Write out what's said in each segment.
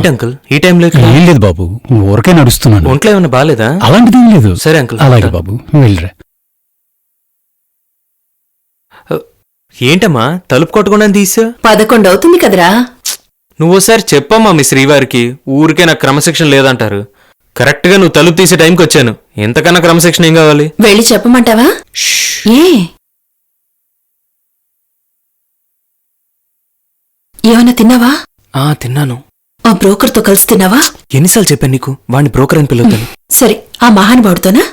ఏంటి అంకుల్ ఈ టైంలో ఏం లేదు బాబు, ఊరికే నడుస్తున్నాను. ఒంట్లో ఏమన్నా బాగాలేదా? అలాంటిది ఏం లేదు. సరే అంకుల్. అలాగే బాబు, వెళ్ళరా. ఏంటమ్మా తలుపు కొట్టకుండా తీసా? 11 అవుతుంది కదరా. నువ్వు ఒకసారి చెప్పమ్మా మీ శ్రీవారికి. ఊరికే నాకు క్రమశిక్షణ లేదంటారు. కరెక్ట్ గా నువ్వు తలుపు తీసే టైంకి వచ్చాను. ఎంతకన్నా క్రమశిక్షణ ఏం కావాలి? వెళ్ళి చెప్పమంటావా? ఏ ఏమైనా తిన్నావా? తిన్నాను. ఆ బ్రోకర్ తో కలిసి తిన్నావా? ఎన్నిసార్లు చెప్పాను నీకు వాడిని బ్రోకర్ అని పిలువుతాను? సరే, ఆ మహానుభావుడితోనా?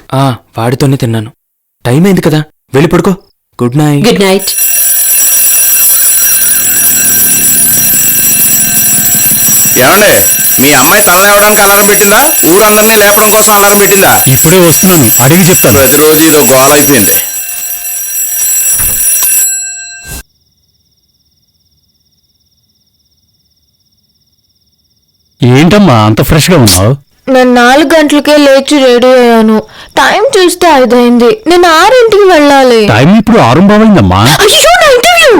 వాడితోనే తిన్నాను. టైం అయింది కదా, వెళ్ళి పడుకో. Good night. Good night. ఏమండి, మీ అమ్మాయి తలలేవడానికి అలారం పెట్టిందా? ఊరందరినీ లేపడం కోసం అలారం పెట్టిందా? ఇప్పుడే వస్తున్నాను, అడిగి చెప్తాను. ప్రతిరోజు ఇదో గోల అయిపోయింది. ఏంటమ్మా అంత ఫ్రెష్ గా ఉన్నావు? నేను 4 గంటలకే లేచి రెడీ అయ్యాను. టైం చూస్తే 5 అయింది. నేను 6ంటికి వెళ్ళాలి. టైం ఇప్పుడు 6:00 అయ్యో, నా ఇంటర్వ్యూ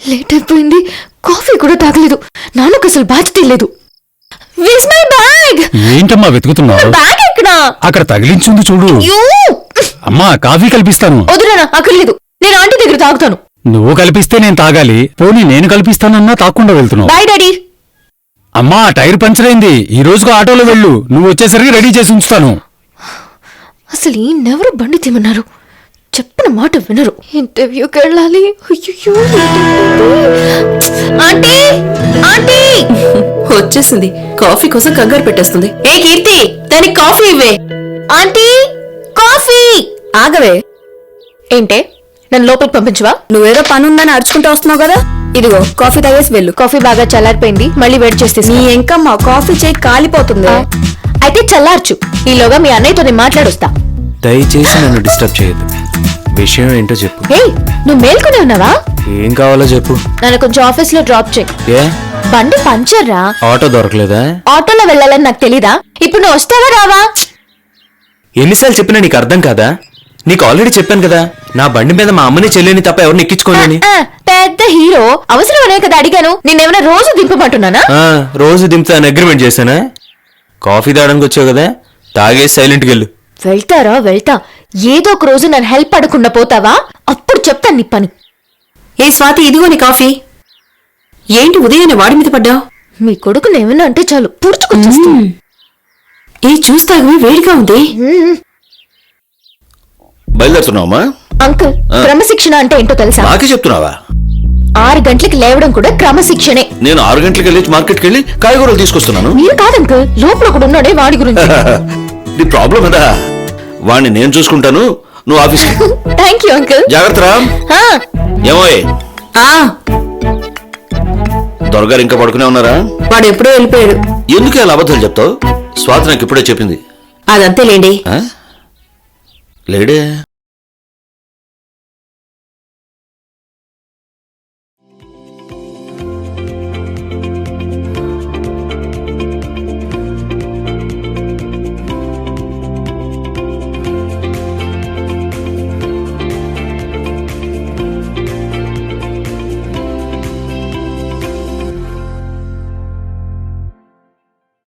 లేట్ అయిపోయింది. కాఫీ కూడా తాగలేదు. నాన్నకు అసలు బాధ్యత లేదు. Where's my bag? ఏంటమ్మా వెతుకుతున్నావు? బ్యాగ్ ఎక్కడ? అక్కడ తగిలించుంది చూడు. అయ్యో! అమ్మా, కాఫీ కల్పిస్తాను. వద్దురా, అక్కర్లేదు. నేను ఆంటీ దగ్గర తాగుతాను. నువ్వు కల్పిస్తే నేను తాగాలి. పోనీ నేను కల్పిస్తానన్నా తాకుండా వెళ్తున్నావు. Bye daddy. అమ్మా, టైర్ పంచర్ అయింది. ఈ రోజుకు ఆటోలో వెళ్ళు. నువ్వు వచ్చేసరికి రెడీ చేసి ఉంచుతాను. అసలు ఈయనెవరు బండి తీమన్నారు? చెప్పిన మాట వినరు. ఇంటర్వ్యూకి వెళ్ళాలి. అయ్యో, ఆంటీ ఆంటీ వచ్చేసింది. కాఫీ కోసం కంగారు పెట్టేస్తుంది. ఏ కీర్తి, దానికి కాఫీ ఇవ్వే. Aunty coffee. ఆగవే. ఏంటే, నన్ను లోపలికి పంపించవా? నువ్వేదో పని ఉందని అరుచుకుంటూ వస్తున్నావు కదా. ఇదిగో కాఫీ తాగేసి వెళ్ళు. కాఫీ బాగా చల్లారిపోయింది. మళ్ళీ వేడి చేస్తే నీ ఎంకమ్మా, కాఫీ చేయి కాలిపోతుంది. అయితే చల్లార్చు. ఈలోగా మీ అన్నయ్యతో నేను మాట్లాడొస్తా. దయచేసి నన్ను డిస్టర్బ్ చేయొద్దు. విషయం ఏంటో చెప్పు. ఏయ్, నువ్వు మేల్కొని ఉన్నావా? ఏం కావాలో చెప్పు. నన్ను కొంచెం ఆఫీస్ లో డ్రాప్ చేయి. ఏ బండి పంచర్ రా. ఆటో దొరకలేదా? ఆటోలో వెళ్ళాలని నాకు తెలీదా? ఇప్పుడు నువ్వు వస్తావా రావా? ఎన్నిసార్లు చెప్పినా నీకు అర్థం కాదా? నీకు ఆల్రెడీ చెప్పాను కదా, నా బండి మీద మా అమ్మని చెల్లిని తప్ప ఎవరిని ఎక్కించుకోలేని. పెద్ద హీరో అవసరమనే కదా అడిగాను. నేనేమైనా రోజు దింపమంటున్నానా? రోజు దింపుతాను అగ్రిమెంట్ చేశానా? కాఫీ తాగడానికి వచ్చావు కదా, తాగేసి సైలెంట్కి వెళ్ళు. వెళ్తా. ఏదో ఒక రోజు నన్ను హెల్ప్ అడగకుండా పోతావా? అప్పుడు చెప్తాను నీ పని. ఏ స్వాతి, ఇదిగో నీ కాఫీ. ఏంటి ఉదయాన్నే వాడి మీద పడ్డావు? మీ కొడుకుని ఏమన్నా అంటే చాలు పుడుచుకొచ్చేస్తుంది. ఏ చూస్తాగవి, వేడిగా ఉంది. బయలుదేరుతున్నావమ్మా? అంకుల్, క్రమశిక్షణ అంటే ఏంటో తెలుసా? నాకే చెప్తున్నావా? 6 గంటలకి లేవడం కూడా క్రమశిక్షణే. నేను 6 గంటలకు వెళ్ళి మార్కెట్కి వెళ్ళి కాయగూరలు తీసుకొస్తున్నాను. మీరు కాదు అంకుల్, లోపల కూడా ఉన్నాడే వాడి గురించి. నీ ప్రాబ్లం కదా. వాణ్ణి నేను చూసుకుంటాను, నువ్వు ఆఫీస్కి. Thank you uncle. జాగ్రత్త రా. ఏమోయ్, దొరగారు ఇంకా పడుకునే ఉన్నారా? వాడు ఎప్పుడో వెళ్ళిపోయాడు. ఎందుకు అలా అబద్ధాలు చెప్తావు? స్వాతి నాకు ఇప్పుడే చెప్పింది. అదంతేలేండి. లేడే